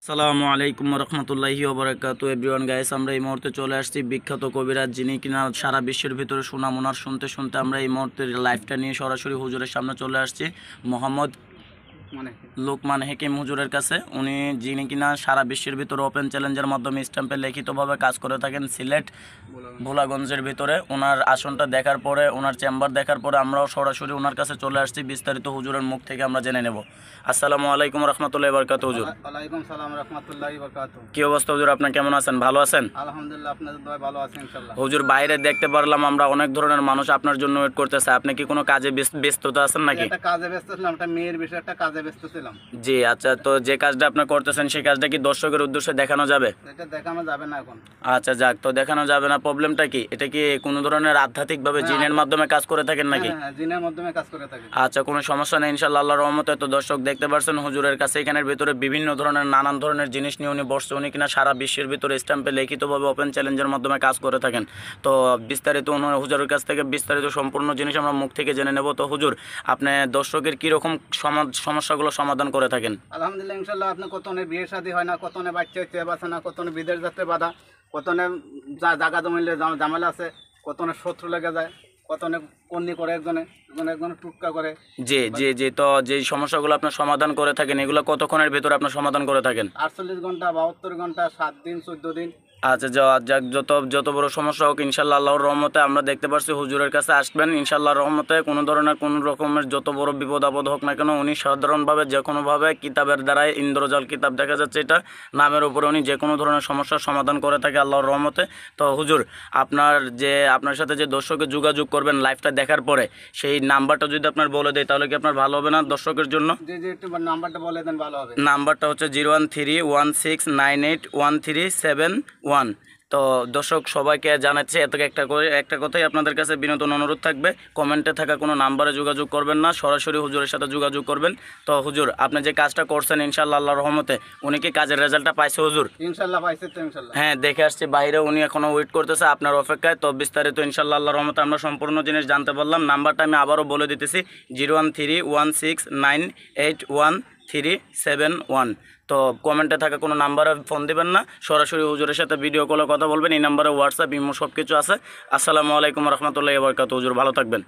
আসসালামু আলাইকুম রহমতুল্লাহি ওবরাকাতু এভরিওয়ান গাইস, আমরা এই মুহূর্তে চলে আসছি বিখ্যাত কবিরাজ যিনি কিনা সারা বিশ্বের ভিতরে সুনাম ওনার শুনতে শুনতে আমরা এই মুহূর্তে লাইভটা নিয়ে সরাসরি হুজুরের সামনে চলে আসছি। মোহাম্মদ লোকমান হেকিম হুজুরের কাছে, উনি যিনি কিনা সারা বিশ্বের ভিতরে ওপেন চ্যালেঞ্জের মাধ্যমে স্ট্যাম্পে লিখিতভাবে কাজ করে থাকেন সিলেট ভোলাগঞ্জের ভিতরে। ওনার আসনটা দেখার পরে, ওনার চেম্বার দেখার পরে আমরাও সরাসরি ওনার কাছে চলে আসছি, বিস্তারিত হুজুরের মুখ থেকে আমরা জেনে নেব। আসসালামু আলাইকুম রহমতুল্লাহি বারাকাতু হুজুর। ওয়ালাইকুম সালাম রাহমাতুল্লাহি ওয়া বারাকাতুহু। কি অবস্থা হুজুর, আপনি কেমন আছেন? ভালো আছেন? আলহামদুলিল্লাহ, আপনাদের দোয়ায় ভালো আছি ইনশাআল্লাহ। হুজুর, বাইরে দেখতে পারলাম আমরা অনেক ধরনের মানুষ আপনার জন্য ওয়েট করতেছে। আপনি কি কোনো কাজে ব্যস্ততা আছেন নাকি? একটা কাজে ব্যস্ত ছিলাম, একটা মেয়ের বিষয়ে একটা কাজে ব্যস্ত ছিলাম। জি আচ্ছা, তো যে কাজটা আপনি করতেছেন সেই কাজটা কি দর্শকের উদ্দেশ্যে দেখানো যাবে? এটা দেখানো যাবে না এখন। আচ্ছা যাক, তো দেখানো যাবে না, প্রবলেমটা কি? এটা কি কোনো ধরনের আধ্যাত্মিকভাবে জিনের মাধ্যমে কাজ করে থাকেন নাকি? হ্যাঁ, জিনের মাধ্যমে কাজ করে থাকি। আচ্ছা, কোনো সমস্যা নেই ইনশাআল্লাহ, আল্লাহর রহমতে। তো দর্শক দেখতে পাচ্ছেন হুজুরের কাছে এখানের ভিতরে বিভিন্ন ধরনের নানান ধরনের জিনিস নিয়ে উনি বসছে। উনি কিনা সারা বিশ্বের ভিতরে স্ট্যাম্পে লিখিতভাবে ওপেন চ্যালেঞ্জের মাধ্যমে কাজ করে থাকেন। তো বিস্তারিত হুজুরের কাছ থেকে বিস্তারিত সম্পূর্ণ জিনিস আমরা মুখ থেকে জেনে নেব। তো হুজুর, আপনি দর্শকের কীরকম সমস্যাগুলো সমাধান করে থাকেন? আলহামদুলিল্লাহ ইনশাআল্লাহ। আপনি কতনে বিয়ে শাদী হয় না, কতনে বাচ্চা হচ্ছে বাঁচে না, কতনে বিদেশ যাত্রা বাধা, কতনে জায়গা জমিলে ঝামেলা আছে, কতনে শত্রু লেগে যায়, কতনে কন্যা করে একজনে টুটকা করে। জি জি জি, তো যে সমস্যাগুলো আপনার সমাধান করে থাকেন এগুলো কতক্ষণের ভিতরে আপনার সমাধান করে থাকেন? 48 ঘন্টা, 72 ঘন্টা, 7 দিন, 14 দিন। আচ্ছা যাক, যত বড় সমস্যা হোক ইনশাল্লাহ আল্লাহর রহমতে আমরা দেখতে পাচ্ছি হুজুরের কাছে আসবেন ইনশাল্লাহর রহমতে। কোনো ধরনের কোনো রকমের যত বড় বিপদ আপদ হোক না কেন, উনি সাধারণভাবে যে কোনোভাবে কিতাবের দ্বারাই, ইন্দ্রজাল কিতাব দেখা যাচ্ছে এটা নামের উপরে, উনি যে কোনো ধরনের সমস্যার সমাধান করে থাকে আল্লাহর রহমতে। তো হুজুর, আপনার সাথে যে দর্শকে যোগাযোগ করবেন লাইভটা দেখার পরে, সেই নাম্বারটা যদি আপনার বলে দেয় তাহলে কি আপনার ভালো হবে না দর্শকের জন্য? জি জি, একটু নাম্বারটা বলে দেন, ভালো হবে। নাম্বারটা হচ্ছে 01316981371। তো দর্শক সবাইকে জানাচ্ছি একটা কথাই আপনাদের কাছে বিনোদন অনুরোধ থাকবে, কমেন্টে থাকা কোনো নাম্বারে যোগাযোগ করবেন না, সরাসরি হুজুরের সাথে যোগাযোগ করবেন। তো হুজুর, আপনি যে কাজটা করছেন ইনশাআল্লাহ আল্লাহর রহমতে, উনি কি কাজের রেজাল্টটা পাইছে হুজুর? ইনশাআল্লাহ পাইছে তো ইনশাআল্লাহ। হ্যাঁ, দেখে আসছি বাইরে, উনি এখনো ওয়েট করতেছে আপনার অপেক্ষায়। তো বিস্তারিত ইনশাআল্লাহ আল্লাহর রহমতে আমরা সম্পূর্ণ জিনিস জানতে পারলাম। নাম্বারটা আমি আবারও বলে দিতেছি, 01316981371। তো কমেন্টে থাকা কোনো নাম্বারে ফোন দিবেন না, সরাসরি হুজুরের সাথে ভিডিও কলে কথা বলবেন। এই নাম্বারে হোয়াটসঅ্যাপ, ইমো সব কিছু আছে। আসসালামু আলাইকুম রহমতুল্লাহি ওয়া বারাকাতুহু। হুজুর ভালো থাকবেন।